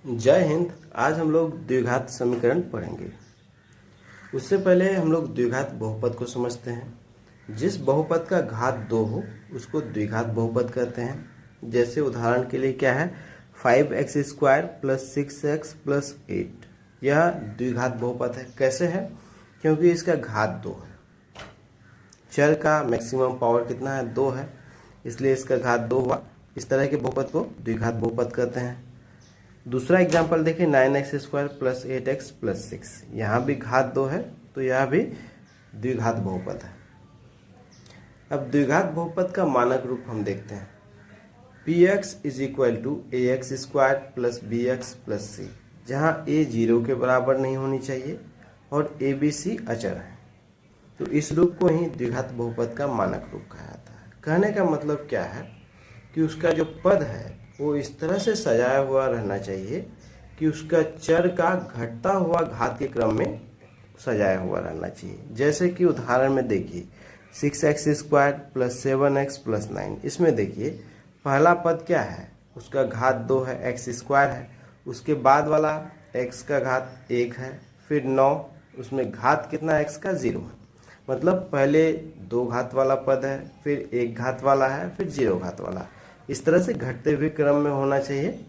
जय हिंद। आज हम लोग द्विघात समीकरण पढ़ेंगे। उससे पहले हम लोग द्विघात बहुपद को समझते हैं। जिस बहुपद का घात 2 हो उसको द्विघात बहुपद कहते हैं। जैसे उदाहरण के लिए क्या है, 5x² + 6x + 8। यह द्विघात बहुपद है। कैसे है? क्योंकि इसका घात 2 है। चर का मैक्सिमम पावर कितना है? 2 है, इसलिए इसका घात 2 हुआ। इस तरह के बहुपद को द्विघात बहुपद कहते हैं। दूसरा एग्जाम्पल देखिए, 9x² + 8x + 6। यहाँ भी घात 2 है, तो यह भी द्विघात बहुपद है। अब द्विघात बहुपद का मानक रूप हम देखते हैं। px = ax² + bx + c, जहाँ a 0 के बराबर नहीं होनी चाहिए और a b c अचर है, तो इस रूप को ही द्विघात बहुपद का मानक रूप कहा जाता है। कहने का मतलब क्या है कि उसका जो पद है वो इस तरह से सजाया हुआ रहना चाहिए कि उसका चर का घटता हुआ घात के क्रम में सजाया हुआ रहना चाहिए। जैसे कि उदाहरण में देखिए, 6x² + 7x + 9। इसमें देखिए पहला पद क्या है, उसका घात 2 है, x² है। उसके बाद वाला x का घात 1 है, फिर 9, उसमें घात कितना है x का? 0 है। मतलब पहले 2 घात वाला पद है, फिर 1 घात वाला है, फिर 0 घात वाला। इस तरह से घटते हुए क्रम में होना चाहिए,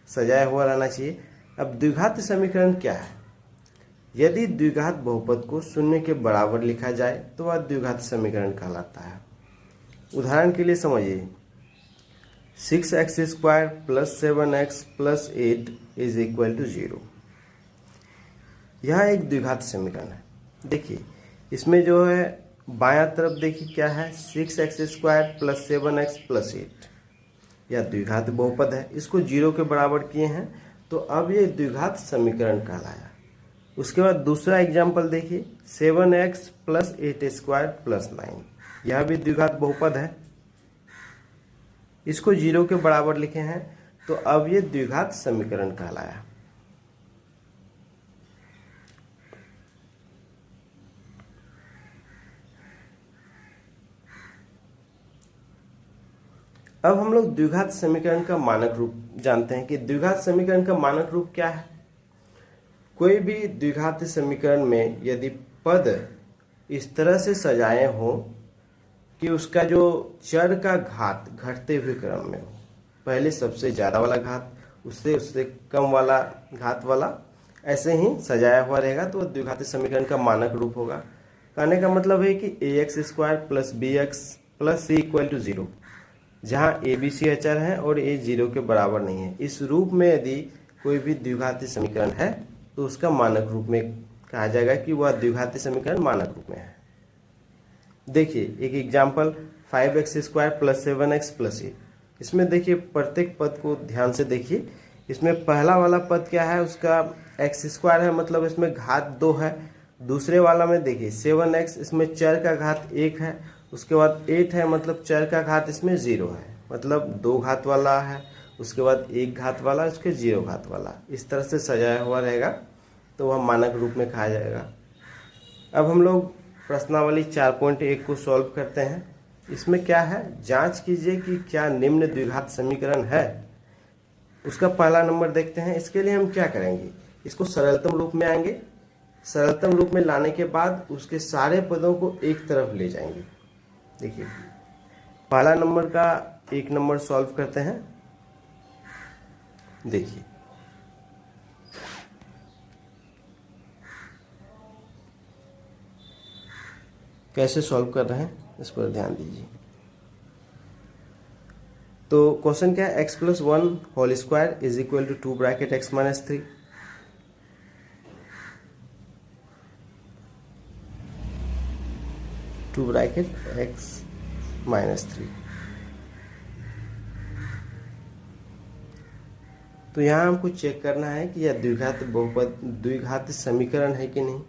सजाया हुआ रहना चाहिए। अब द्विघात समीकरण क्या है? यदि द्विघात बहुपद को शून्य के बराबर लिखा जाए तो वह द्विघात समीकरण कहलाता है। उदाहरण के लिए समझिए, 6x² + 7x + 8 = 0। यह एक द्विघात समीकरण है। देखिए इसमें जो है बायां तरफ देखिए क्या है, 6x² + 7x + 8। यह द्विघात बहुपद है। इसको 0 के बराबर किए हैं तो अब ये द्विघात समीकरण कहलाया। उसके बाद दूसरा एग्जाम्पल देखिए, 7x + 8² + 9। यह भी द्विघात बहुपद है। इसको 0 के बराबर लिखे हैं तो अब ये द्विघात समीकरण कहलाया। अब हम लोग द्विघात समीकरण का मानक रूप जानते हैं कि द्विघात समीकरण का मानक रूप क्या है। कोई भी द्विघात समीकरण में यदि पद इस तरह से सजाए हो कि उसका जो चर का घात घटते हुए क्रम में हो, पहले सबसे ज़्यादा वाला घात, उससे उससे कम वाला घात वाला, ऐसे ही सजाया हुआ रहेगा तो द्विघात समीकरण का मानक रूप होगा। कहने का मतलब है कि ax² + bx + c = 0, जहाँ a b c अचर है और a 0 के बराबर नहीं है। इस रूप में यदि कोई भी द्विघाती समीकरण है तो उसका मानक रूप में कहा जाएगा कि वह द्विघाती समीकरण मानक रूप में है। देखिए एक एग्जाम्पल, 5x² + 7x + 8। इसमें देखिए प्रत्येक पद को ध्यान से देखिए। इसमें पहला वाला पद क्या है, उसका x² है, मतलब इसमें घात 2 है। दूसरे वाला में देखिए 7x, इसमें चर का घात 1 है। उसके बाद 8 है, मतलब चर का घात इसमें 0 है, मतलब 2 घात वाला है। उसके बाद 1 घात वाला, उसके 0 घात वाला। इस तरह से सजाया हुआ रहेगा तो वह मानक रूप में कहा जाएगा। अब हम लोग प्रश्नावली 4.1 को सॉल्व करते हैं। इसमें क्या है, जांच कीजिए कि क्या निम्न द्विघात समीकरण है। उसका पहला नंबर देखते हैं। इसके लिए हम क्या करेंगे, इसको सरलतम रूप में आएंगे। सरलतम रूप में लाने के बाद उसके सारे पदों को एक तरफ ले जाएंगे। देखिए पहला नंबर का 1 नंबर सॉल्व करते हैं। देखिए कैसे सॉल्व कर रहे हैं, इस पर ध्यान दीजिए। तो क्वेश्चन क्या है, x + 1 whole square = 2 bracket x - 3। Two bracket x - 3। तो यहाँ हमको चेक करना है कि यह द्विघात बहुपद द्विघात समीकरण है कि नहीं।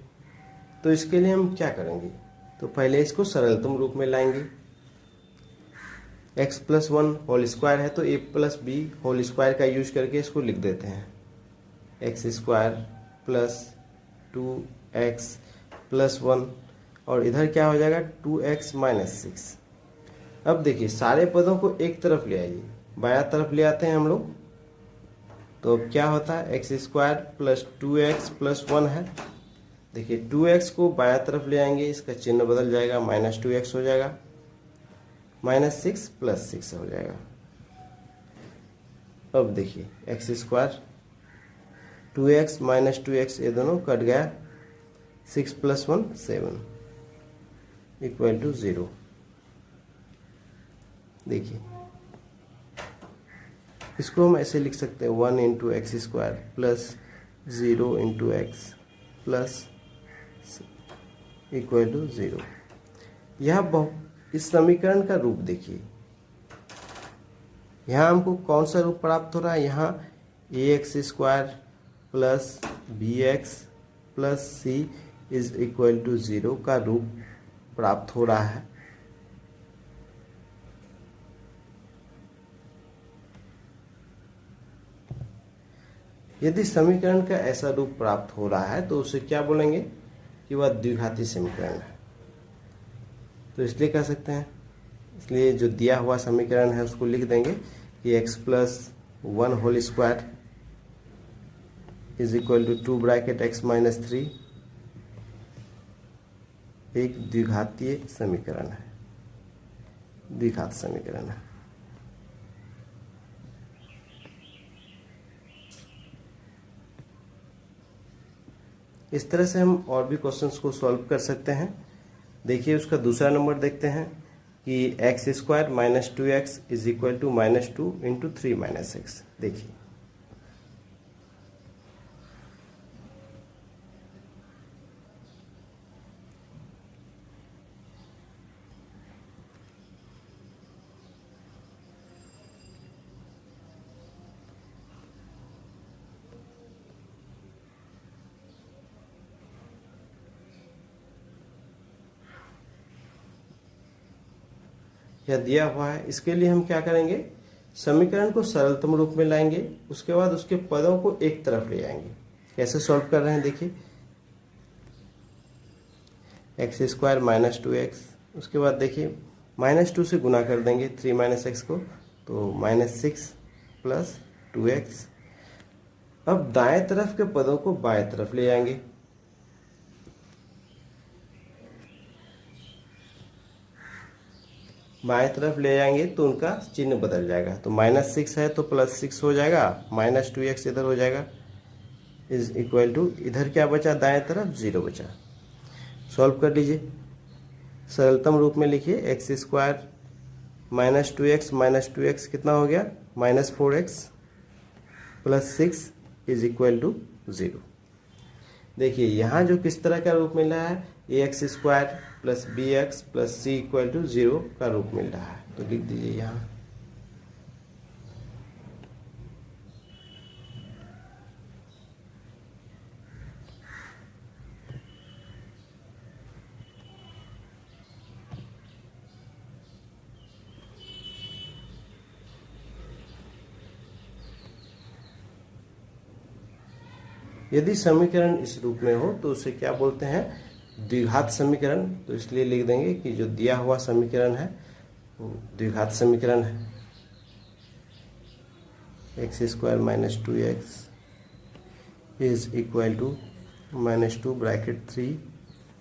तो इसके लिए हम क्या करेंगे, तो पहले इसको सरलतम रूप में लाएंगे। x + 1 होल स्क्वायर है तो a + b होल स्क्वायर का यूज करके इसको लिख देते हैं। x² + 2x + 1, और इधर क्या हो जाएगा, 2x - 6। अब देखिए सारे पदों को एक तरफ ले आइए, बायां तरफ ले आते हैं हम लोग। तो अब क्या होता है, x square plus 2x plus 1 है। देखिए 2x को बायां तरफ ले आएंगे, इसका चिन्ह बदल जाएगा, -2x हो जाएगा, -6 प्लस 6 हो जाएगा। अब देखिए x square 2x minus 2x ये दोनों कट गया, 6 प्लस 1 7 इक्वल टू 0। देखिए इसको हम ऐसे लिख सकते हैं 1 into x square plus 0 into x plus equal to 0। यह इस समीकरण का रूप देखिए, यहाँ हमको कौन सा रूप प्राप्त हो रहा है, यहाँ ax square plus bx plus c is equal to 0 का रूप प्राप्त हो रहा है। यदि समीकरण का ऐसा रूप प्राप्त हो रहा है तो उसे क्या बोलेंगे कि वह द्विघाती समीकरण है। तो इसलिए कह सकते हैं, इसलिए जो दिया हुआ समीकरण है उसको लिख देंगे कि x plus 1 whole square is equal to 2 bracket x minus 3 एक द्विघातीय समीकरण है, द्विघात समीकरण है। इस तरह से हम और भी क्वेश्चंस को सॉल्व कर सकते हैं। देखिए उसका दूसरा नंबर देखते हैं कि x square minus 2x is equal to -2 into 3 minus x. देखिए यह दिया हुआ है, इसके लिए हम क्या करेंगे, समीकरण को सरलतम रूप में लाएंगे, उसके बाद उसके पदों को एक तरफ ले आएंगे। कैसे सॉल्व कर रहे हैं देखिए, एक्स स्क्वायर माइनस 2x, उसके बाद देखिए -2 से गुना कर देंगे 3 माइनस एक्स को, तो -6 प्लस 2x। अब दाएं तरफ के पदों को बाएं तरफ ले आएंगे, बाएं तरफ ले जाएंगे तो उनका चिन्ह बदल जाएगा, तो -6 है तो +6 हो जाएगा, -2x इधर हो जाएगा, इज इक्वल टू इधर क्या बचा, दाएं तरफ 0 बचा। सॉल्व कर लीजिए, सरलतम रूप में लिखिए एक्स स्क्वायर -2x कितना हो गया, -4x plus 6 is equal to 0। देखिए यहाँ जो किस तरह का रूप मिल रहा है, ax square plus bx plus c equal to 0 का रूप मिल रहा है, तो लिख दीजिए यहाँ। यदि समीकरण इस रूप में हो तो उसे क्या बोलते हैं, द्विघात समीकरण। तो इसलिए लिख देंगे कि जो दिया हुआ समीकरण है वो द्विघात समीकरण है। X square -2x is equal to -2 bracket 3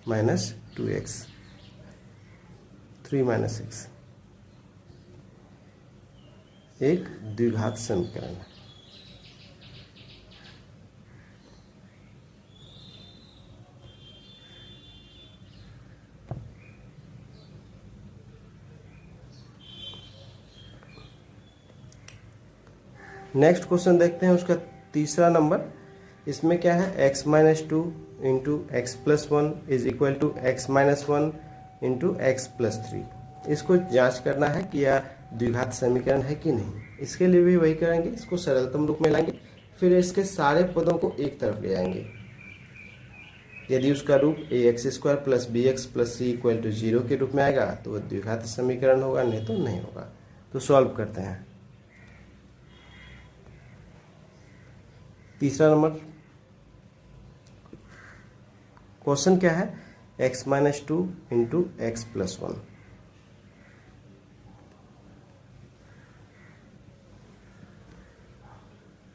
minus 2x 3 minus x एक द्विघात समीकरण है। नेक्स्ट क्वेश्चन देखते हैं, उसका तीसरा नंबर। इसमें क्या है, x minus 2 into x plus 1 is equal to x minus 1 into x plus 3। इसको जांच करना है कि यह द्विघात समीकरण है कि नहीं। इसके लिए भी वही करेंगे, इसको सरलतम रूप में लाएंगे, फिर इसके सारे पदों को एक तरफ ले आएंगे। यदि उसका रूप ax square plus bx plus c equal to 0 के रूप में आएगा तो वह द्विघात समीकरण होगा, नहीं तो नहीं होगा। तो सॉल्व करते हैं। तीसरा नंबर क्वेश्चन क्या है, x minus 2 into x plus 1।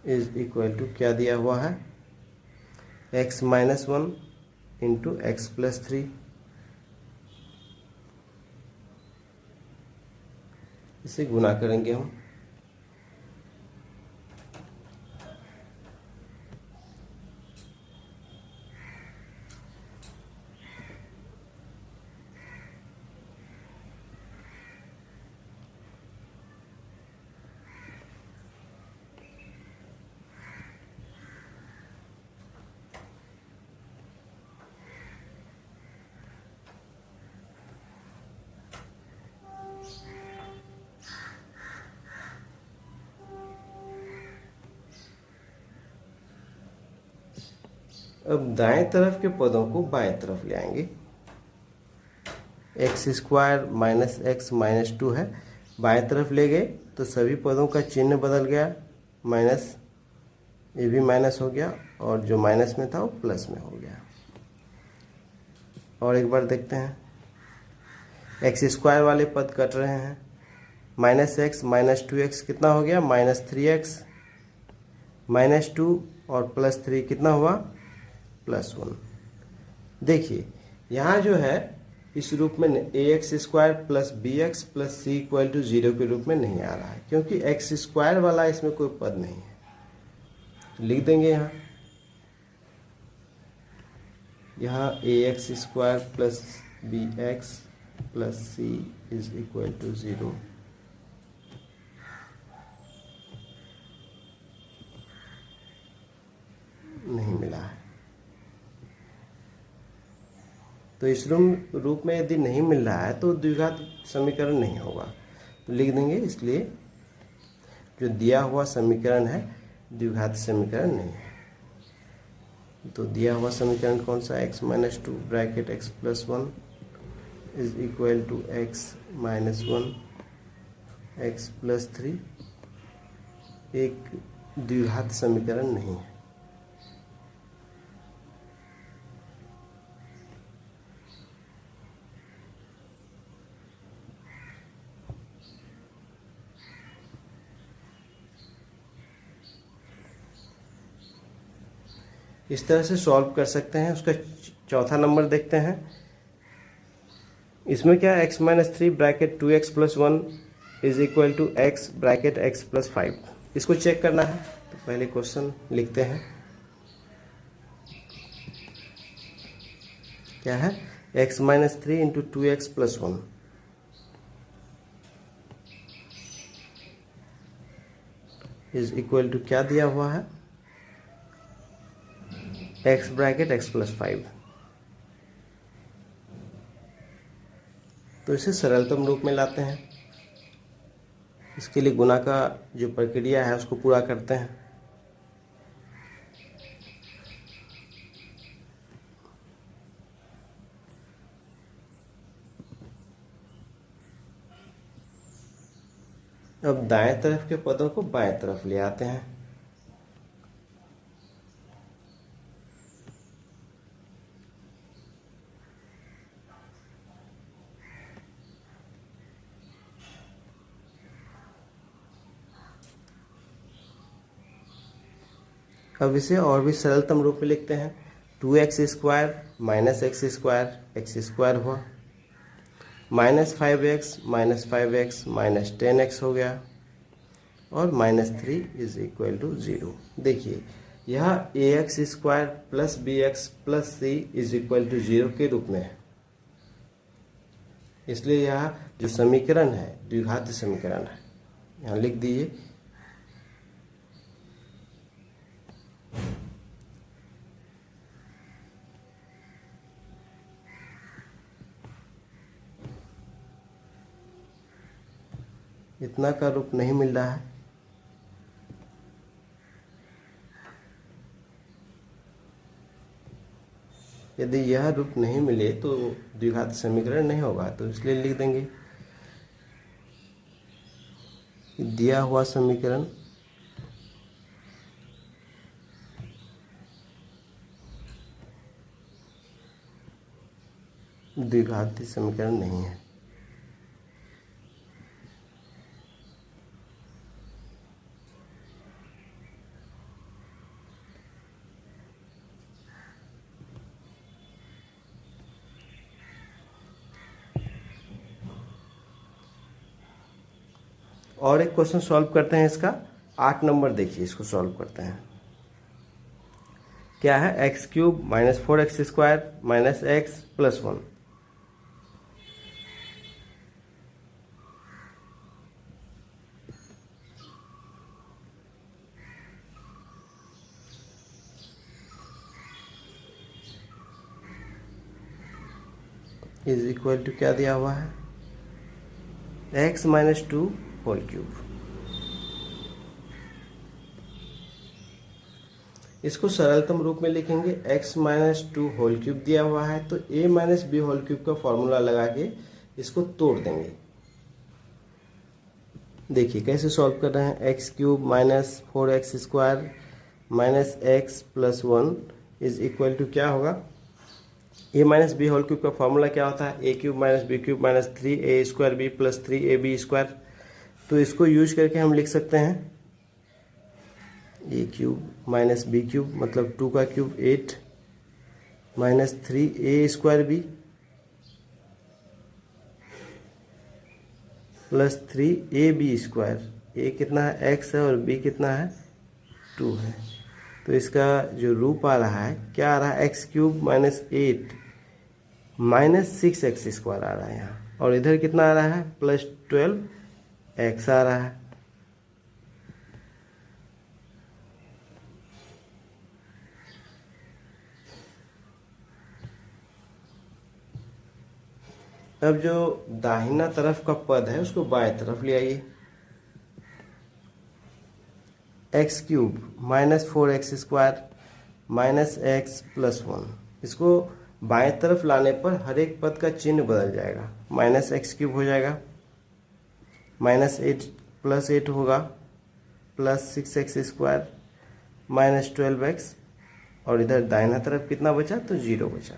Is equal to क्या दिया हुआ है, x minus 1 into x plus 3। इसे गुना करेंगे हम। अब दाएं तरफ के पदों को बाएं तरफ ले आएंगे। X square minus x minus 2 है, बाएं तरफ ले गए तो सभी पदों का चिन्ह बदल गया, माइनस, ये भी माइनस हो गया और जो माइनस में था वो प्लस में हो गया। और एक बार देखते हैं, एक्स स्क्वायर वाले पद कट रहे हैं, माइनस एक्स माइनस 2x कितना हो गया, माइनस 3x, माइनस 2 और प्लस 3 कितना हुआ, प्लस 1। देखिए यहाँ जो है इस रूप में a x square plus b x plus c equal to 0 के रूप में नहीं आ रहा है, क्योंकि एक्स स्क्वायर वाला इसमें कोई पद नहीं है। तो लिख देंगे यहाँ a x square plus b x plus c is equal to 0। नहीं मिला है, तो इस रूप में यदि नहीं मिल रहा है तो द्विघात समीकरण नहीं होगा। तो लिख देंगे, इसलिए जो दिया हुआ समीकरण है द्विघात समीकरण नहीं है। तो दिया हुआ समीकरण कौन सा, x minus 2 bracket x plus 1 is equal to x minus 1 x plus 3 एक द्विघात समीकरण नहीं है। इस तरह से सॉल्व कर सकते हैं। उसका चौथा नंबर देखते हैं। इसमें क्या है, x minus 3 bracket 2x plus 1 is equal to x bracket x plus 5। इसको चेक करना है, तो पहले क्वेश्चन लिखते हैं। क्या है, x minus 3 into 2x plus 1 is equal to क्या दिया हुआ है, x ब्रैकेट x प्लस 5। तो इसे सरलतम रूप में लाते हैं। इसके लिए गुणा का जो प्रक्रिया है उसको पूरा करते हैं। अब दाएं तरफ के पदों को बाएं तरफ ले आते हैं। अब इसे और भी सरलतम रूप में लिखते हैं। 2x square minus x square हुआ, माइनस 5x माइनस 10x हो गया और माइनस 3 इज इक्वल टू 0। देखिए यह a x square plus b x plus c is equal to 0 के रूप में है, इसलिए यह जो समीकरण है द्विघात समीकरण है। यहाँ लिख दीजिए, इतना का रूप नहीं मिल रहा है। यदि यह रूप नहीं मिले तो द्विघात समीकरण नहीं होगा, तो इसलिए लिख देंगे दिया हुआ समीकरण द्विघात समीकरण नहीं है। और एक क्वेश्चन सॉल्व करते हैं इसका। 8 नंबर देखिए, इसको सॉल्व करते हैं। क्या है? X cube minus 4x² minus x plus 1। Is equal to क्या दिया हुआ है? x minus 2 whole cube. इसको सरलतम रूप में लिखेंगे। x माइनस 2 होल क्यूब दिया हुआ है तो a minus b whole cube का फॉर्मूला लगा के इसको तोड़ देंगे। देखिए कैसे सॉल्व कर रहे हैं। X cube minus 4x² minus x plus 1 is equal to क्या होगा? A minus b whole cube का फॉर्मूला क्या होता है? A cube minus b cube minus 3a² plus 3ab²। तो इसको यूज करके हम लिख सकते हैं a cube minus b cube मतलब 2 का cube 8 minus 3a² plus 3ab²। ए कितना है? x है और b कितना है? 2 है। तो इसका जो रूप आ रहा है क्या आ रहा है? X cube minus 8 minus 6x² आ रहा है यहाँ, और इधर कितना आ रहा है? प्लस 12x आ रहा है। अब जो दाहिना तरफ का पद है उसको बाएं तरफ ले आइए। X cube minus 4x² minus x plus 1, इसको बाएं तरफ लाने पर हर एक पद का चिन्ह बदल जाएगा। माइनस एक्स क्यूब हो जाएगा, माइनस 8 प्लस 8 होगा, प्लस 6x² माइनस 12x, और इधर दाहिना तरफ कितना बचा? तो 0 बचा।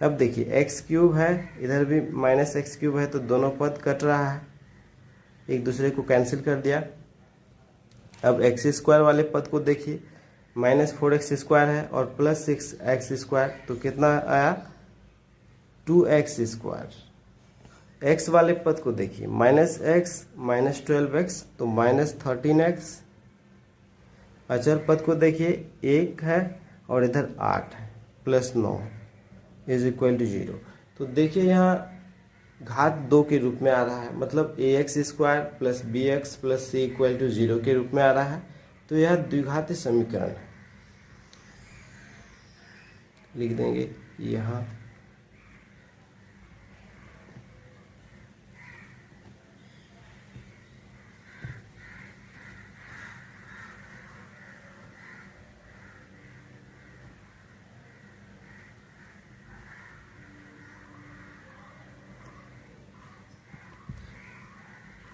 अब देखिए एक्स क्यूब है, इधर भी माइनस एक्स क्यूब है, तो दोनों पद कट रहा है, एक दूसरे को कैंसिल कर दिया। अब x² वाले पद को देखिए, माइनस 4x² है और प्लस 6x², तो कितना आया? 2x²। x वाले पद को देखिए, माइनस एक्स माइनस 12x तो माइनस 13x। अचर पद को देखिए, 1 है और इधर 8 है, प्लस 9 इज इक्वल टू 0। तो देखिए यहाँ घात 2 के रूप में आ रहा है, मतलब ax² plus bx plus c equal to 0 के रूप में आ रहा है। तो यह द्विघाती समीकरण है। लिख देंगे यहाँ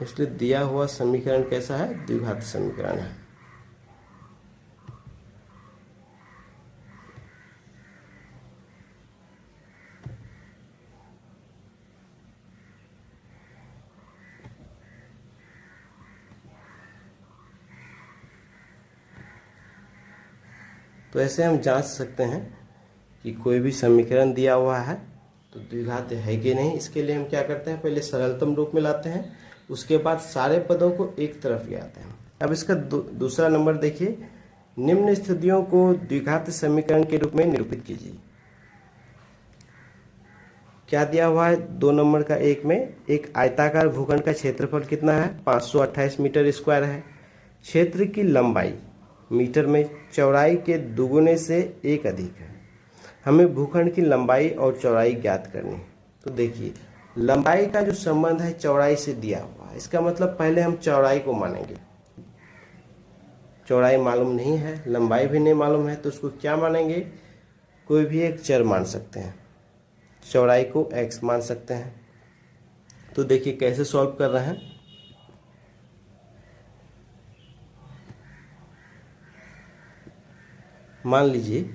इसलिए दिया हुआ समीकरण कैसा है? द्विघाती समीकरण है। तो ऐसे हम जांच सकते हैं कि कोई भी समीकरण दिया हुआ है तो द्विघात है कि नहीं। इसके लिए हम क्या करते हैं? पहले सरलतम रूप में लाते हैं, उसके बाद सारे पदों को एक तरफ ले आते हैं। अब इसका दूसरा नंबर देखिए, निम्न स्थितियों को द्विघात समीकरण के रूप में निरूपित कीजिए। क्या दिया हुआ है? 2 नंबर का 1 में एक आयताकार भूखंड का क्षेत्रफल कितना है? 528 मीटर स्क्वायर है। क्षेत्र की लंबाई मीटर में चौड़ाई के दुगुने से 1 अधिक है। हमें भूखंड की लंबाई और चौड़ाई ज्ञात करनी है। तो देखिए लंबाई का जो संबंध है चौड़ाई से दिया हुआ है, इसका मतलब पहले हम चौड़ाई को मानेंगे। चौड़ाई मालूम नहीं है, लंबाई भी नहीं मालूम है, तो उसको क्या मानेंगे? कोई भी एक चर मान सकते हैं। चौड़ाई को x मान सकते हैं। तो देखिए कैसे सॉल्व कर रहे हैं। मान लीजिए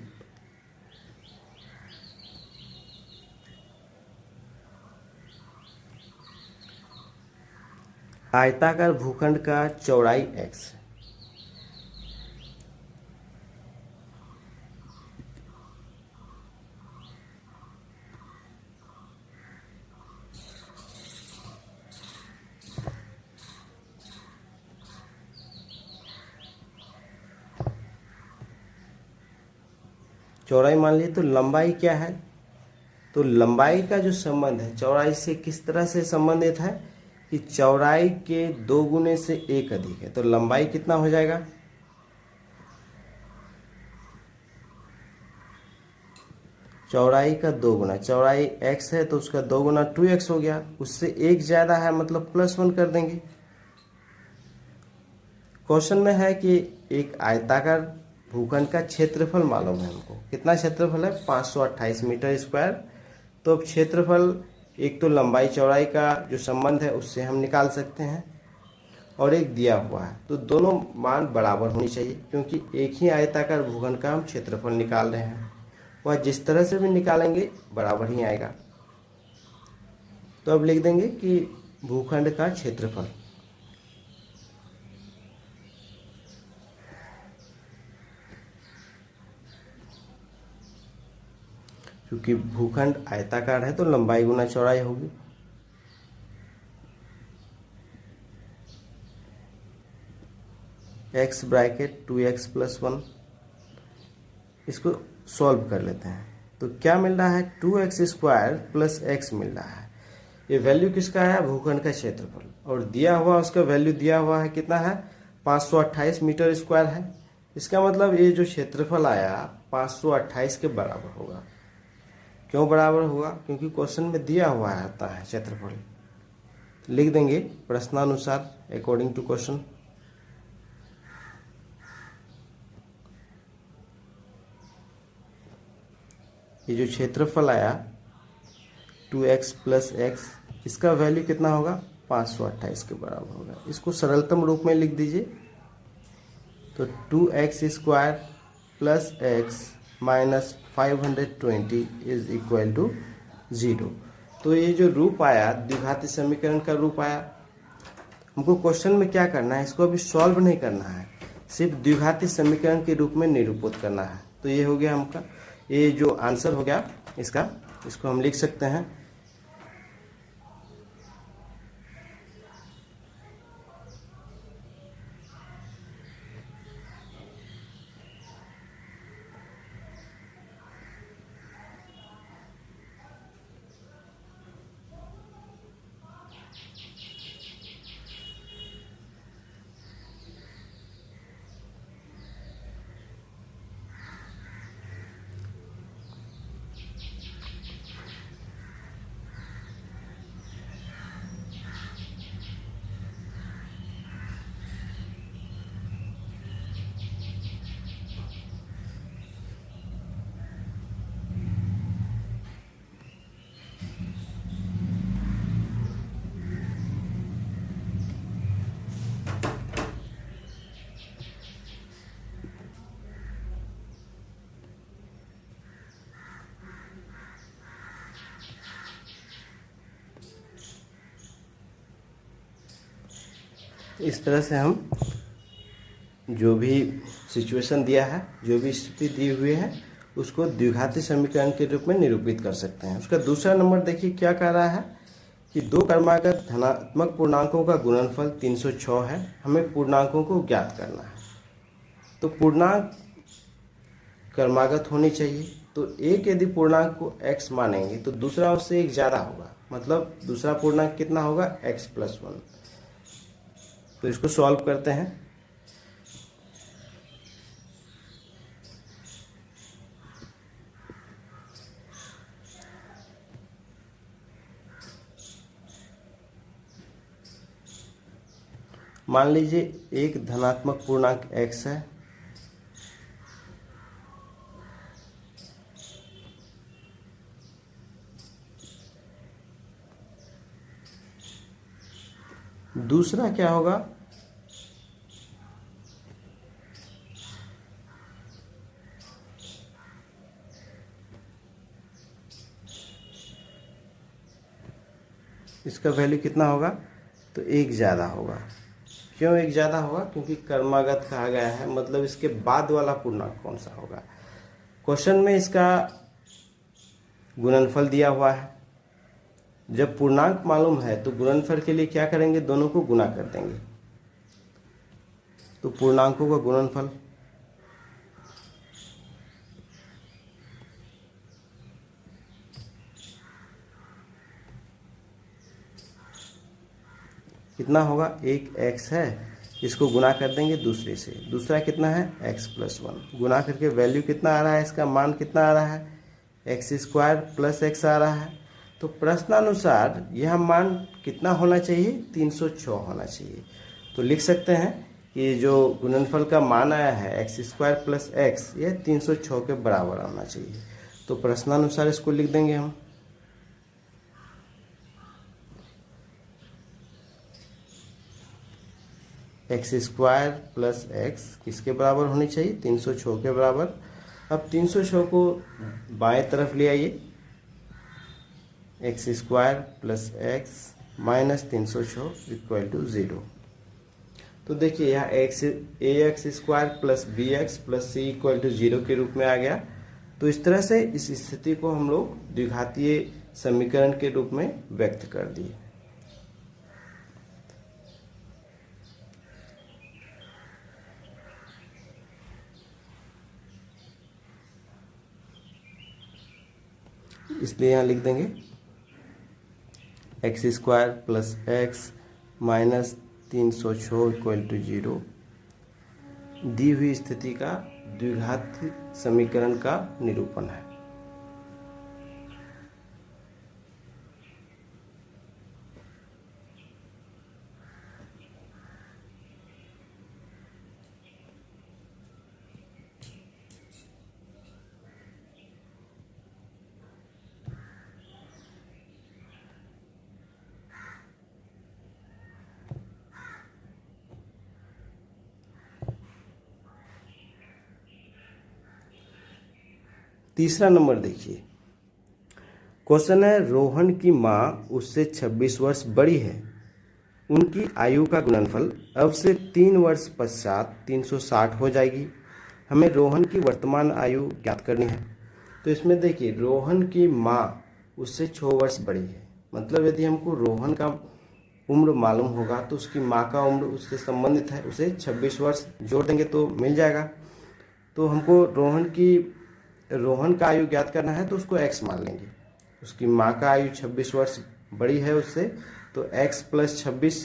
आयताकार भूखंड का चौड़ाई x है। चौड़ाई मान ली, तो लंबाई क्या है, तो लंबाई का जो संबंध है चौड़ाई से किस तरह से संबंधित है कि चौड़ाई के 2 गुने से 1 अधिक है। तो लंबाई कितना हो जाएगा, चौड़ाई का 2 गुना, चौड़ाई x है तो उसका 2 गुना 2x हो गया, उससे 1 ज़्यादा है मतलब +1 कर देंगे। क्वेश्चन में है कि एक आयताकार भूखंड का क्षेत्रफल मालूम है हमको, कितना क्षेत्रफल है 528 मीटर स्क्वायर। तो अब क्षेत्रफल एक तो लंबाई चौड़ाई का जो संबंध है उससे हम निकाल सकते हैं और एक दिया हुआ है, तो दोनों मान बराबर होनी चाहिए क्योंकि एक ही आयताकार भूखंड का हम क्षेत्रफल निकाल रहे हैं, वह जिस तरह से भी निकालेंगे बराबर ही आएगा। तो अब लिख देंगे कि भूखंड का क्षेत्रफल, क्योंकि भूखंड आयताकार है तो लंबाई गुना चौड़ाई होगी। x ब्रैकेट 2x + 1, इसको सॉल्व कर लेते हैं। तो क्या मिल रहा है 2x² + x मिल रहा है। ये वैल्यू किसका है, भूखंड का क्षेत्रफल, और दिया हुआ उसका वैल्यू दिया हुआ है कितना है 528 मीटर स्क्वायर है। इसका मतलब ये जो क्षेत्रफल आया 528 के बराबर होगा। क्यों बराबर होगा, क्योंकि क्वेश्चन में दिया हुआ आता है क्षेत्रफल। लिख देंगे प्रश्नानुसार अकॉर्डिंग टू क्वेश्चन। ये जो क्षेत्रफल आया 2x + x, इसका वैल्यू कितना होगा 528 के बराबर होगा। इसको सरलतम रूप में लिख दीजिए, तो 2x² + x - 520 = 0। तो ये जो रूप आया द्विघाती समीकरण का रूप आया। हमको क्वेश्चन में क्या करना है, इसको अभी सॉल्व नहीं करना है, सिर्फ द्विघाती समीकरण के रूप में निरूपित करना है। तो ये हो गया हमका, ये जो आंसर हो गया इसका, इसको हम लिख सकते हैं इस तरह से हम जो भी सिचुएशन दिया है, जो भी स्थिति दी हुई है, उसको द्विघाती समीकरण के रूप में निरूपित कर सकते हैं। उसका दूसरा नंबर देखिए क्या कह रहा है कि 2 क्रमागत धनात्मक पूर्णांकों का गुणनफल 306 है, हमें पूर्णांकों को ज्ञात करना है। तो पूर्णांक क्रमागत होनी चाहिए, तो एक यदि पूर्णांक को x मानेंगे तो दूसरा उससे एक ज़्यादा होगा, मतलब दूसरा पूर्णांक कितना होगा x + 1। तो इसको सॉल्व करते हैं। मान लीजिए एक धनात्मक पूर्णांक x है, दूसरा क्या होगा इसका वैल्यू कितना होगा, तो एक ज़्यादा होगा। क्यों एक ज़्यादा होगा, क्योंकि कर्मागत कहा गया है, मतलब इसके बाद वाला पूर्णांक कौन सा होगा। क्वेश्चन में इसका गुणनफल दिया हुआ है, जब पूर्णांक मालूम है तो गुणनफल के लिए क्या करेंगे, दोनों को गुणा कर देंगे। तो पूर्णांकों का गुणनफल कितना होगा, एक एक्स है, इसको गुना कर देंगे दूसरे से, दूसरा कितना है एक्स प्लस वन, गुना करके वैल्यू कितना आ रहा है, इसका मान कितना आ रहा है, एक्स स्क्वायर प्लस एक्स आ रहा है। तो प्रश्नानुसार यह मान कितना होना चाहिए, 306 होना चाहिए। तो लिख सकते हैं कि जो गुणनफल का मान आया है एक्स स्क्वायर प्लस एक्स, यह 306 के बराबर होना चाहिए। तो प्रश्नानुसार इसको लिख देंगे हम। एक्स स्क्वायर प्लस एक्स किसके बराबर होनी चाहिए, 306 के बराबर। अब 306 को बाएं तरफ ले आइए, x square plus x minus 306 equal to 0। तो देखिए यहाँ x square plus b x plus c equal to 0 के रूप में आ गया। तो इस तरह से इस स्थिति को हम लोग द्विघातीय समीकरण के रूप में व्यक्त कर दिए। इसलिए यहाँ लिख देंगे x square plus x minus 306 equal to 0 दी हुई स्थिति का द्विघात समीकरण का निरूपण है। तीसरा नंबर देखिए, क्वेश्चन है रोहन की माँ उससे 26 वर्ष बड़ी है, उनकी आयु का गुणनफल अब से 3 वर्ष पश्चात 360 हो जाएगी, हमें रोहन की वर्तमान आयु ज्ञात करनी है। तो इसमें देखिए रोहन की माँ उससे 6 वर्ष बड़ी है, मतलब यदि हमको रोहन का उम्र मालूम होगा तो उसकी माँ का उम्र उससे संबंधित है, उसे 26 वर्ष जोड़ देंगे तो मिल जाएगा। तो हमको रोहन का आयु ज्ञात करना है तो उसको x मान लेंगे, उसकी माँ का आयु 26 वर्ष बड़ी है उससे, तो x प्लस 26।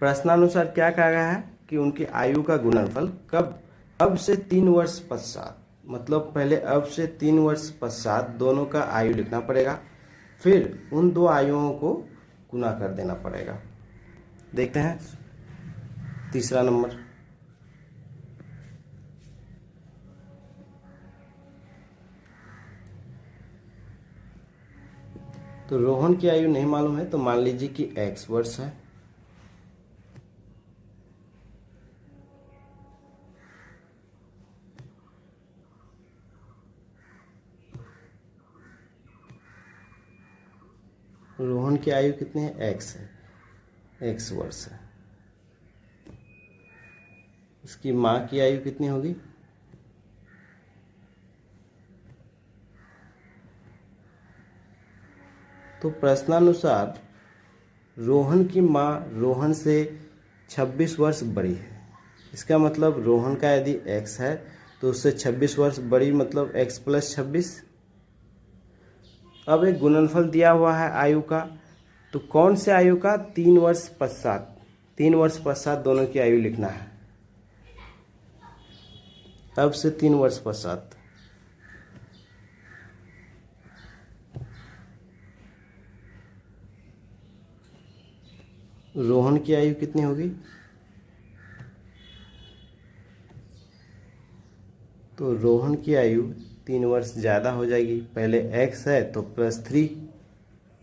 प्रश्नानुसार क्या कहा गया है कि उनकी आयु का गुणनफल कब, अब से 3 वर्ष पश्चात, मतलब पहले अब से 3 वर्ष पश्चात दोनों का आयु लिखना पड़ेगा, फिर उन दो आयुओं को गुना कर देना पड़ेगा। देखते हैं तीसरा नंबर, तो रोहन की आयु नहीं मालूम है तो मान लीजिए कि x वर्ष है, रोहन की आयु कितनी है, x है, x वर्ष है। इसकी माँ की आयु कितनी होगी, तो प्रश्नानुसार रोहन की माँ रोहन से 26 वर्ष बड़ी है, इसका मतलब रोहन का यदि x है तो उससे 26 वर्ष बड़ी, मतलब x प्लस 26। अब एक गुणनफल दिया हुआ है आयु का, तो कौन से आयु का, 3 वर्ष पश्चात, 3 वर्ष पश्चात दोनों की आयु लिखना है, अब से 3 वर्ष पश्चात। रोहन की आयु कितनी होगी, तो रोहन की आयु 3 वर्ष ज़्यादा हो जाएगी, पहले x है तो प्लस 3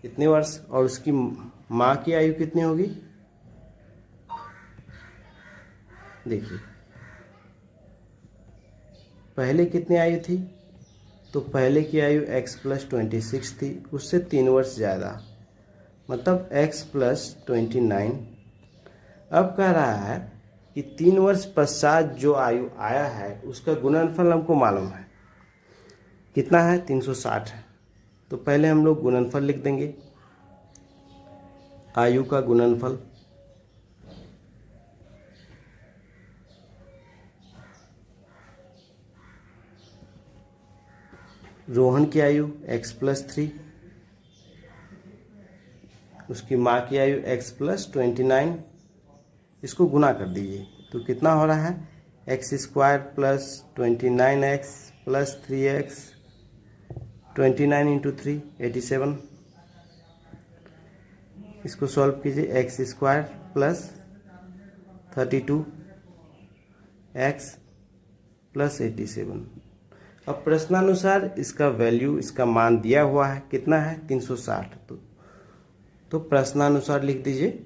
इतने वर्ष, और उसकी माँ की आयु कितनी होगी, देखिए पहले कितनी आयु थी, तो पहले की आयु x प्लस 26 थी, उससे 3 वर्ष ज़्यादा, मतलब x प्लस 29। अब कह रहा है कि 3 वर्ष पश्चात जो आयु आया है उसका गुणनफल हमको मालूम है, कितना है, 360 है। तो पहले हम लोग गुणनफल लिख देंगे, आयु का गुणनफल, रोहन की आयु x प्लस 3, उसकी माँ की आयु x प्लस 29, इसको गुना कर दीजिए तो कितना हो रहा है, x square plus 29x plus 3x, 29 into 3 87, इसको सॉल्व कीजिए, x square plus 32x plus 87। अब प्रश्नानुसार इसका वैल्यू, इसका मान दिया हुआ है, कितना है 360, तो प्रश्नानुसार लिख दीजिए।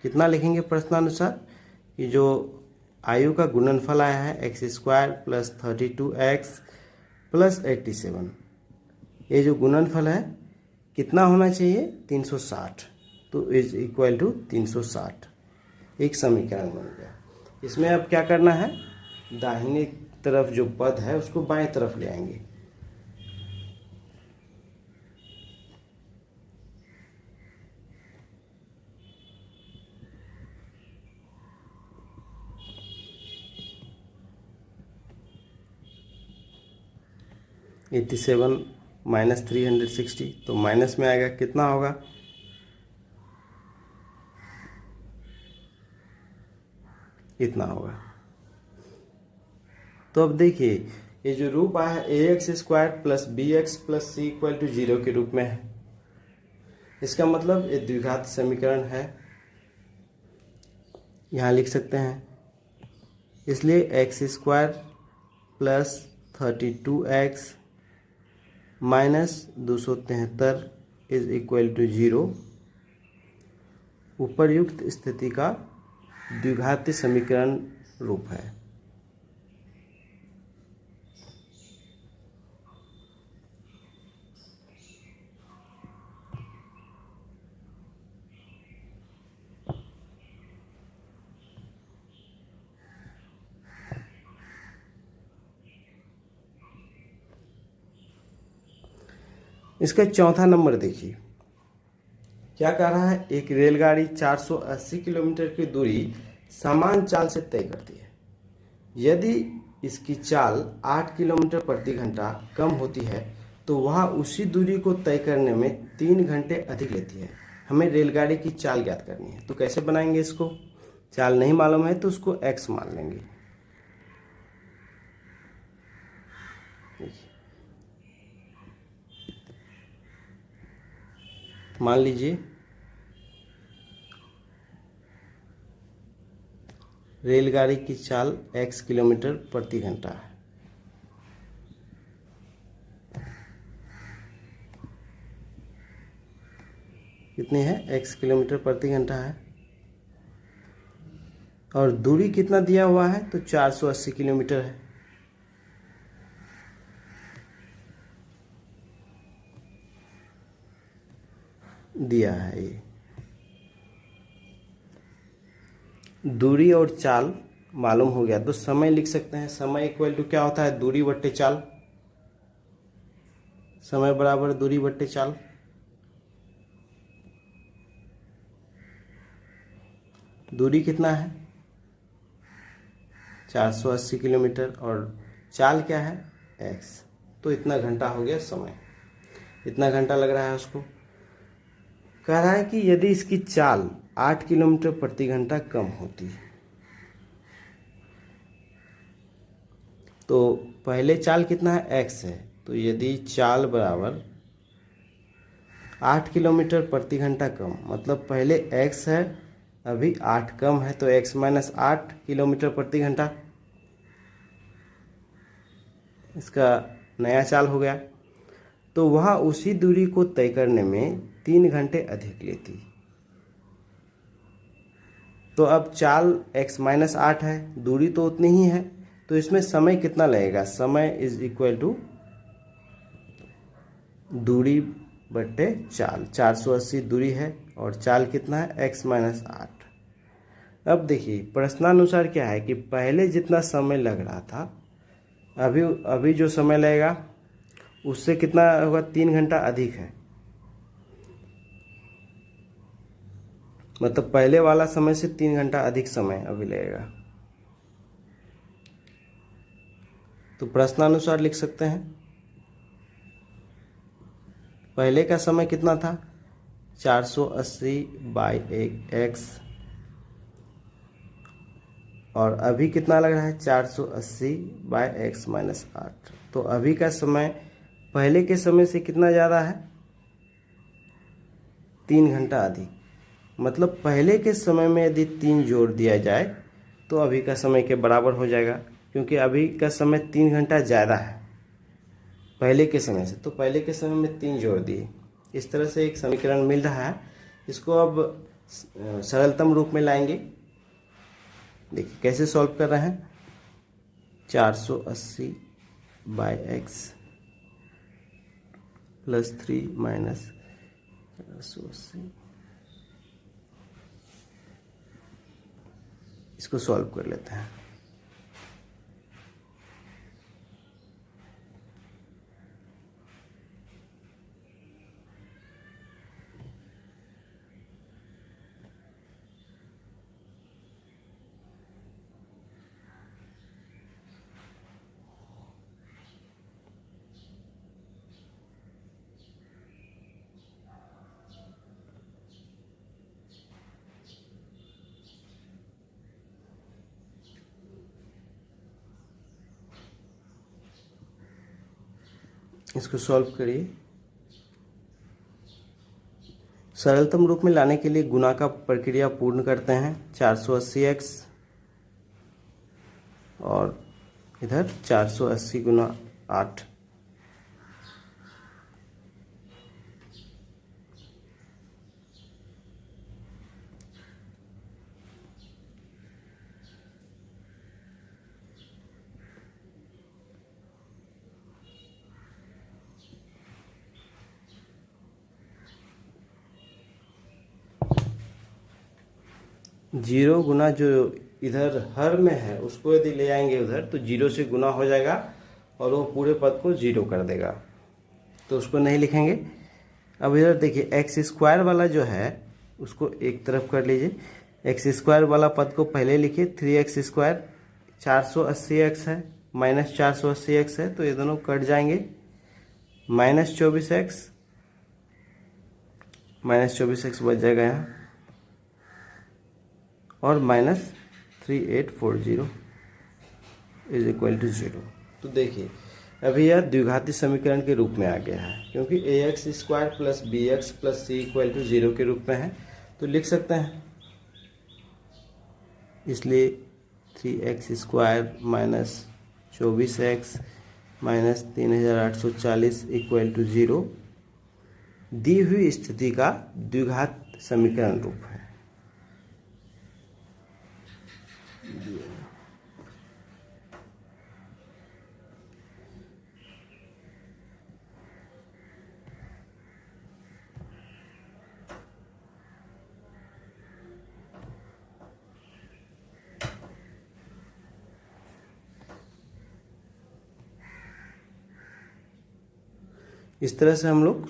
कितना लिखेंगे प्रश्नानुसार, कि जो आयु का गुणनफल आया है x square plus 32x plus 87, ये जो गुणनफल है कितना होना चाहिए 360, तो इज इक्वल टू 360, एक समीकरण बन गया। इसमें अब क्या करना है, दाहिने तरफ जो पद है उसको बाएं तरफ ले आएंगे। -87 माइनस 360, तो माइनस में आएगा, कितना होगा, इतना होगा। तो अब देखिए ये जो रूप आया है ax square plus bx plus c equal to 0 के रूप में है, इसका मतलब ये द्विघात समीकरण है, यहाँ लिख सकते हैं। इसलिए x square plus 32x minus 273 is equal to 0 उपर्युक्त स्थिति का द्विघाती समीकरण रूप है। इसका चौथा नंबर देखिए, क्या कह रहा है, एक रेलगाड़ी 480 किलोमीटर की दूरी समान चाल से तय करती है। यदि इसकी चाल 8 किलोमीटर प्रति घंटा कम होती है तो वह उसी दूरी को तय करने में 3 घंटे अधिक लेती है। हमें रेलगाड़ी की चाल ज्ञात करनी है, तो कैसे बनाएंगे इसको, चाल नहीं मालूम है तो उसको x मान लेंगे। मान लीजिए रेलगाड़ी की चाल x किलोमीटर प्रति घंटा है, कितनी है, x किलोमीटर प्रति घंटा है, और दूरी कितना दिया हुआ है, तो 480 किलोमीटर है। दिया है ये दूरी और चाल मालूम हो गया, तो समय लिख सकते हैं। समय इक्वल टू क्या होता है, दूरी बट्टे चाल, समय बराबर दूरी बट्टे चाल। दूरी कितना है 480 किलोमीटर और चाल क्या है x, तो इतना घंटा हो गया समय, इतना घंटा लग रहा है उसको। कह रहा है कि यदि इसकी चाल 8 किलोमीटर प्रति घंटा कम होती, तो पहले चाल कितना है x है, तो यदि चाल बराबर 8 किलोमीटर प्रति घंटा कम, मतलब पहले x है अभी 8 कम है, तो x माइनस 8 किलोमीटर प्रति घंटा, इसका नया चाल हो गया। तो वह उसी दूरी को तय करने में 3 घंटे अधिक लेती। तो अब चाल x माइनस 8 है, दूरी तो उतनी ही है, तो इसमें समय कितना लगेगा, समय इज इक्वल टू दूरी बट्टे चाल। 480 दूरी है और चाल कितना है x माइनस 8। अब देखिए प्रश्नानुसार क्या है कि पहले जितना समय लग रहा था अभी जो समय लगेगा उससे कितना होगा, 3 घंटा अधिक है, मतलब पहले वाला समय से 3 घंटा अधिक समय अभी लगेगा। तो प्रश्नानुसार लिख सकते हैं पहले का समय कितना था 480 बाई x, और अभी कितना लग रहा है 480 बाई x माइनस 8। तो अभी का समय पहले के समय से कितना ज़्यादा है 3 घंटा अधिक। मतलब पहले के समय में यदि 3 जोड़ दिया जाए तो अभी का समय के बराबर हो जाएगा, क्योंकि अभी का समय 3 घंटा ज़्यादा है पहले के समय से। तो पहले के समय में 3 जोड़ दिए। इस तरह से एक समीकरण मिल रहा है। इसको अब सरलतम रूप में लाएंगे। देखिए कैसे सॉल्व कर रहे हैं। 480 बाई x प्लस 3 माइनस 480, इसको सॉल्व कर लेते हैं। इसको सॉल्व करिए। सरलतम रूप में लाने के लिए गुणा का प्रक्रिया पूर्ण करते हैं। 480x और इधर 480 गुना 8, जीरो गुना जो इधर हर में है उसको यदि ले आएंगे उधर तो जीरो से गुना हो जाएगा और वो पूरे पद को जीरो कर देगा, तो उसको नहीं लिखेंगे। अब इधर देखिए एक्स स्क्वायर वाला जो है उसको एक तरफ कर लीजिए। एक्स स्क्वायर वाला पद को पहले लिखिए। 3x स्क्वायर 480x है माइनस 480x है, तो ये दोनों कट जाएंगे। माइनस 24x बच जाएगा यहाँ, और माइनस 3840 इज इक्वल टू 0। तो देखिए अभी यह द्विघाती समीकरण के रूप में आ गया है, क्योंकि ax square plus bx plus c equal to 0 के रूप में है, तो लिख सकते हैं। इसलिए 3x square minus 24x minus 3840 equal to 0 दी हुई स्थिति का द्विघात समीकरण रूप है। इस तरह से हम लोग